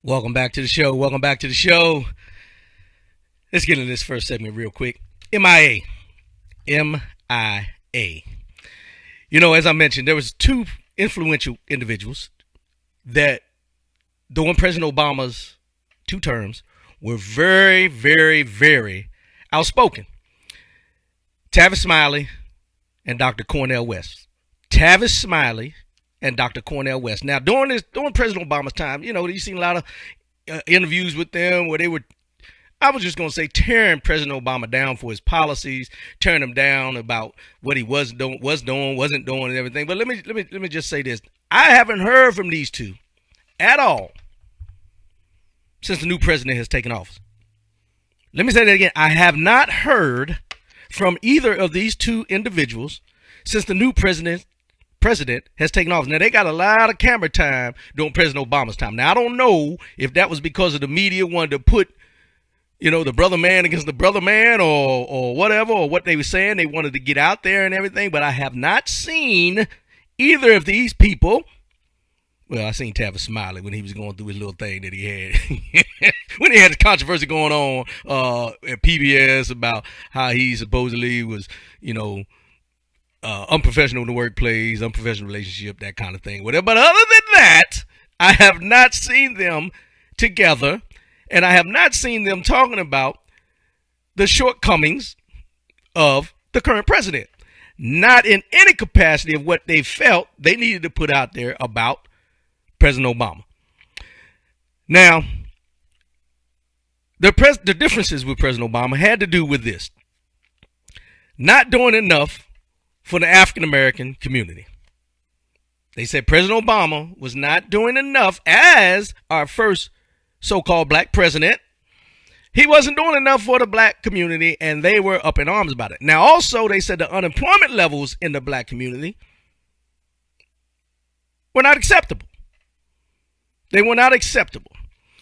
Welcome back to the show. Welcome back to the show. Let's get into this first segment real quick. MIA. MIA. You know, as I mentioned, there was two influential individuals that during President Obama's two terms were very, very, very outspoken. Tavis Smiley and Dr. Cornel West. Tavis Smiley and Dr. Cornel West. Now, during President Obama's time, you know, you've seen a lot of interviews with them where they were, I was just going to say, tearing President Obama down for his policies, tearing him down about what he wasn't doing, and everything. But let me just say this: I haven't heard from these two at all since the new president has taken office. Let me say that again: I have not heard from either of these two individuals since the new president has taken office. Now, they got a lot of camera time during President Obama's time. Now, I don't know if that was because of the media wanted to put, you know, the brother man against the brother man or whatever, or what they were saying. They wanted to get out there and everything, but I have not seen either of these people. Well, I seen Tavis Smiley when he was going through his little thing that he had. When he had the controversy going on at PBS about how he supposedly was, you know, unprofessional in the workplace, unprofessional relationship, that kind of thing. Whatever. But other than that, I have not seen them together, and I have not seen them talking about the shortcomings of the current president. Not in any capacity of what they felt they needed to put out there about President Obama. Now, the differences with President Obama had to do with this: not doing enough for the African American community. They said President Obama was not doing enough as our first so-called black president. He wasn't doing enough for the black community, and they were up in arms about it. Now, also, they said the unemployment levels in the black community were not acceptable. They were not acceptable.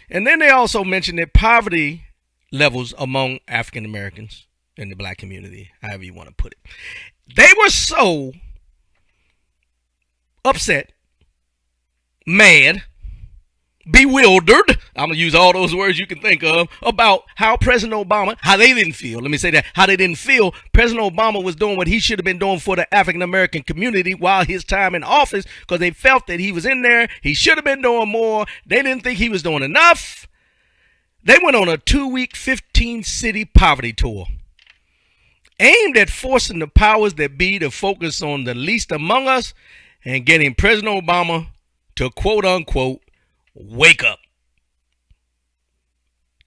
And then they also mentioned that poverty levels among African Americans in the black community, however you want to put it, they were so upset, mad, bewildered, I'm going to use all those words you can think of, about how President Obama, how they didn't feel. Let me say that. How they didn't feel President Obama was doing what he should have been doing for the African American community while his time in office, because they felt that he was in there. He should have been doing more. They didn't think he was doing enough. They went on a 2-week, 15-city poverty tour, aimed at forcing the powers that be to focus on the least among us and getting President Obama to, quote unquote, wake up.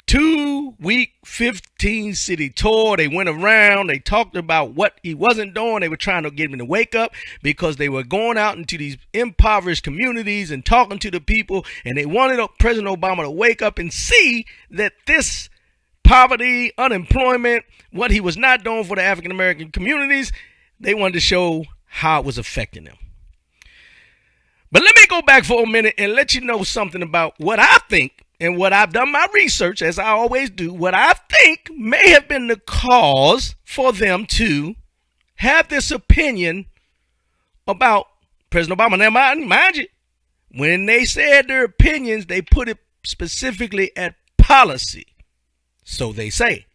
2-week, 15-city tour. They went around. They talked about what he wasn't doing. They were trying to get him to wake up because they were going out into these impoverished communities and talking to the people. And they wanted President Obama to wake up and see that this poverty, unemployment, what he was not doing for the African American communities, they wanted to show how it was affecting them. But let me go back for a minute and let you know something about what I think and what I've done my research, as I always do, what I think may have been the cause for them to have this opinion about President Obama. Now, mind you, when they said their opinions, they put it specifically at policy. So they say.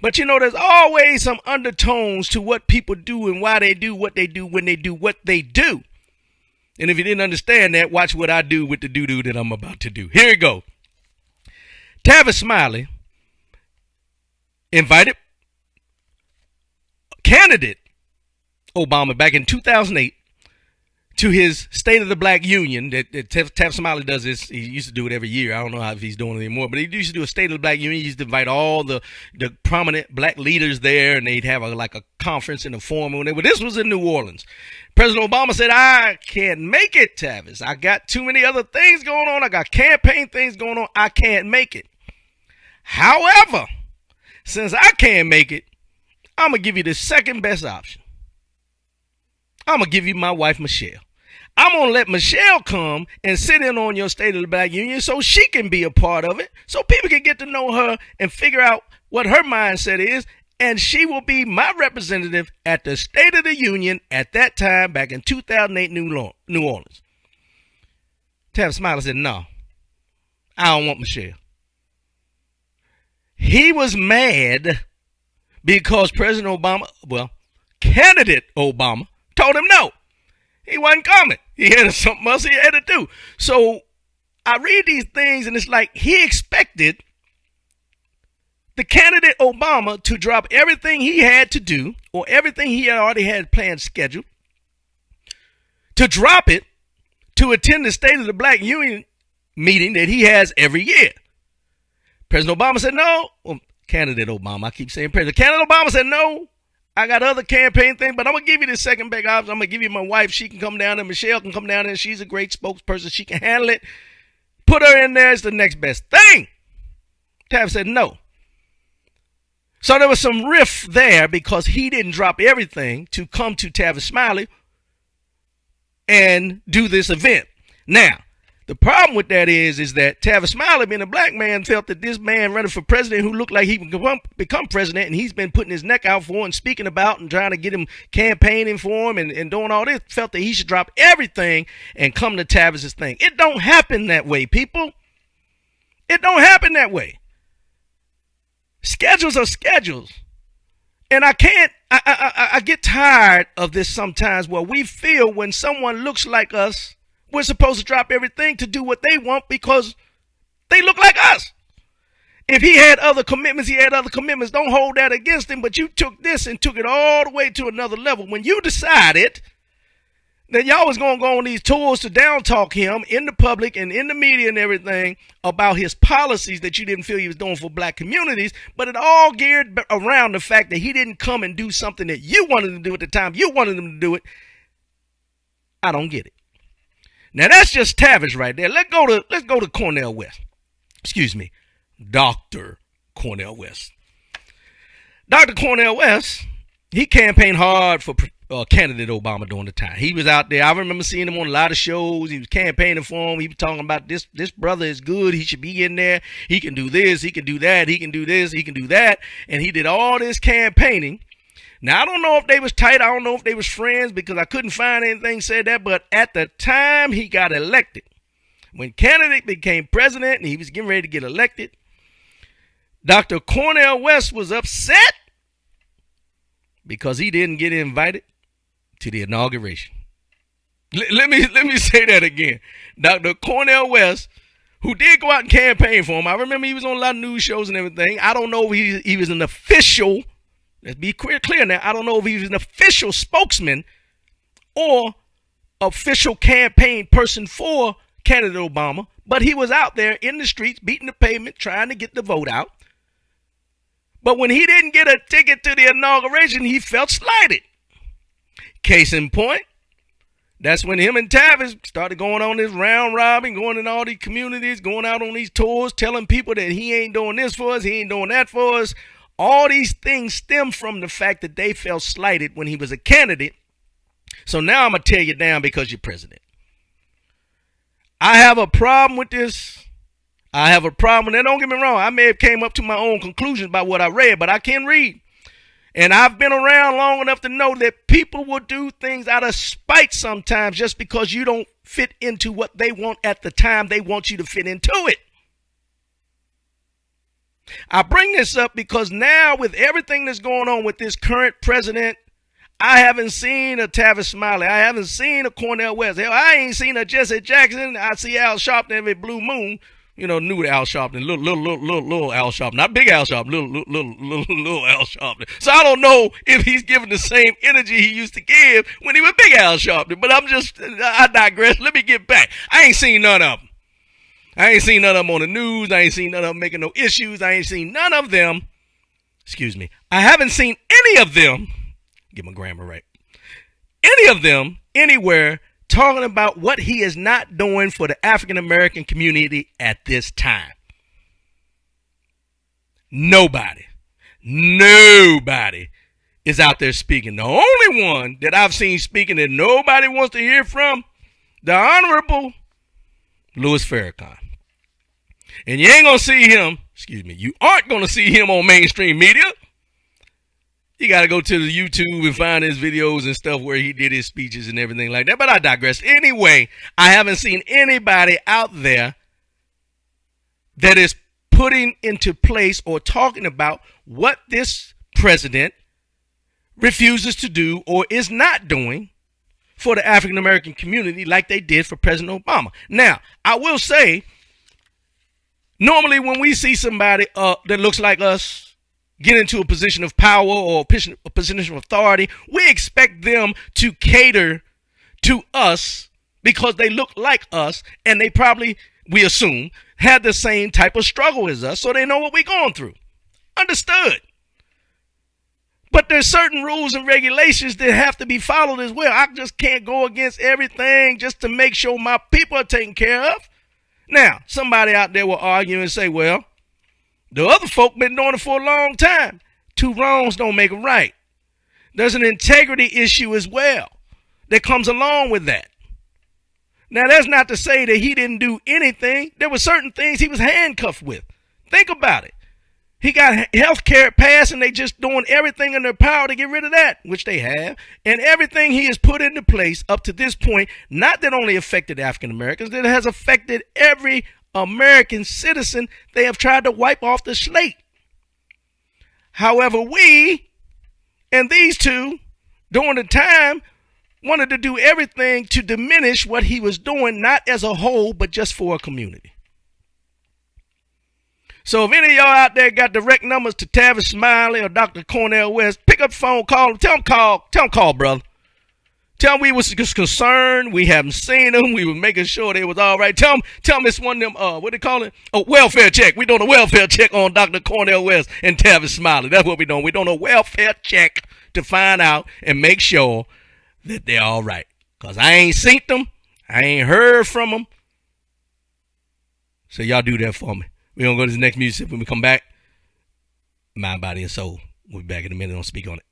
But you know, there's always some undertones to what people do and why they do what they do when they do what they do. And if you didn't understand that, watch what I do with the doo-doo that I'm about to do. Here we go. Tavis Smiley invited candidate Obama back in 2008 to his State of the Black Union. That Tavis Smiley does this. He used to do it every year. I don't know if he's doing it anymore, but he used to do a State of the Black Union. He used to invite all the prominent black leaders there, and they'd have a conference in a forum. But this was in New Orleans. President Obama said, I can't make it, Tavis. I got too many other things going on. I got campaign things going on. I can't make it. However, since I can't make it, I'm going to give you the second best option. I'm going to give you my wife, Michelle. I'm going to let Michelle come and sit in on your State of the Black Union so she can be a part of it, so people can get to know her and figure out what her mindset is, and she will be my representative at the State of the Union at that time back in 2008 New Orleans. Tavis Smiley said, no, I don't want Michelle. He was mad because President Obama, candidate Obama, told him no. He wasn't coming. He had something else he had to do. So I read these things and it's like he expected the candidate Obama to drop everything he had to do or everything he had already had planned scheduled, to drop it to attend the State of the Black Union meeting that he has every year. President Obama said no. Well, candidate Obama, I keep saying President. Candidate Obama said no. I got other campaign things, but I'm going to give you this second big option. I'm going to give you my wife. She can come down there. Michelle can come down there. She's a great spokesperson. She can handle it. Put her in there as the next best thing. Tavis said no. So there was some rift there because he didn't drop everything to come to Tavis Smiley and do this event. Now, the problem with that is that Tavis Smiley, being a black man, felt that this man running for president who looked like he would become president, and he's been putting his neck out for and speaking about and trying to get him campaigning for him and doing all this, felt that he should drop everything and come to Tavis's thing. It don't happen that way, people. It don't happen that way. Schedules are schedules. And I get tired of this sometimes where we feel when someone looks like us, we're supposed to drop everything to do what they want because they look like us. If he had other commitments, he had other commitments. Don't hold that against him. But you took this and took it all the way to another level. When you decided that y'all was going to go on these tours to down talk him in the public and in the media and everything about his policies that you didn't feel he was doing for black communities, but it all geared around the fact that he didn't come and do something that you wanted to do at the time you wanted him to do it. I don't get it. Now that's just Tavis right there. Let's go to Cornel West. Excuse me, Dr. Cornel West. Dr. Cornel West, he campaigned hard for candidate Obama during the time. He was out there. I remember seeing him on a lot of shows. He was campaigning for him. He was talking about this brother is good. He should be in there. He can do this. He can do that. He can do this. He can do that. And he did all this campaigning. Now, I don't know if they was tight. I don't know if they was friends because I couldn't find anything said that. But at the time he got elected, when candidate became president and he was getting ready to get elected, Dr. Cornel West was upset because he didn't get invited to the inauguration. Let me say that again. Dr. Cornel West, who did go out and campaign for him. I remember he was on a lot of news shows and everything. I don't know if he was an official. Let's be clear now. I don't know if he was an official spokesman or official campaign person for candidate Obama, but he was out there in the streets, beating the pavement, trying to get the vote out. But when he didn't get a ticket to the inauguration, he felt slighted. Case in point, that's when him and Tavis started going on this round robin, going in all these communities, going out on these tours, telling people that he ain't doing this for us, he ain't doing that for us. All these things stem from the fact that they felt slighted when he was a candidate. So now I'm going to tear you down because you're president. I have a problem with this. I have a problem. And don't get me wrong. I may have came up to my own conclusions by what I read, but I can read. And I've been around long enough to know that people will do things out of spite sometimes just because you don't fit into what they want at the time they want you to fit into it. I bring this up because now with everything that's going on with this current president, I haven't seen a Tavis Smiley. I haven't seen a Cornel West. Hell, I ain't seen a Jesse Jackson. I see Al Sharpton every blue moon. You know, new Al Sharpton, little Al Sharpton, not big Al Sharpton, little Al Sharpton. So I don't know if he's giving the same energy he used to give when he was big Al Sharpton. But I digress. Let me get back. I ain't seen none of them. I ain't seen none of them on the news. I ain't seen none of them making no issues. I ain't seen none of them. Excuse me. I haven't seen any of them. Get my grammar right. Any of them anywhere talking about what he is not doing for the African American community at this time. Nobody is out there speaking. The only one that I've seen speaking that nobody wants to hear from, the Honorable Louis Farrakhan. And you ain't going to see him, you aren't going to see him on mainstream media. You got to go to the YouTube and find his videos and stuff where he did his speeches and everything like that. But I digress. Anyway, I haven't seen anybody out there that is putting into place or talking about what this president refuses to do or is not doing for the African American community like they did for President Obama. Now, I will say, normally when we see somebody that looks like us get into a position of power or a position of authority, we expect them to cater to us because they look like us, and they probably, we assume, had the same type of struggle as us, so they know what we're going through. Understood. But there's certain rules and regulations that have to be followed as well. I just can't go against everything just to make sure my people are taken care of. Now, somebody out there will argue and say, well, the other folk been doing it for a long time. Two wrongs don't make a right. There's an integrity issue as well that comes along with that. Now, that's not to say that he didn't do anything. There were certain things he was handcuffed with. Think about it. He got health care passed, and they just doing everything in their power to get rid of that, which they have. And everything he has put into place up to this point, not that only affected African Americans, that has affected every American citizen. They have tried to wipe off the slate. However, we and these two, during the time, wanted to do everything to diminish what he was doing, not as a whole, but just for a community. So if any of y'all out there got direct numbers to Tavis Smiley or Dr. Cornel West, pick up the phone, call them, tell them call, brother. Tell them we was just concerned, we haven't seen them, we were making sure they was all right. Tell them it's one of them, what they call it? A welfare check. We doing a welfare check on Dr. Cornel West and Tavis Smiley. That's what we doing. We doing a welfare check to find out and make sure that they're all right. Because I ain't seen them, I ain't heard from them. So y'all do that for me. We're going to go to the next music. When we come back, Mind, Body, and Soul. We'll be back in a minute on Speak On It.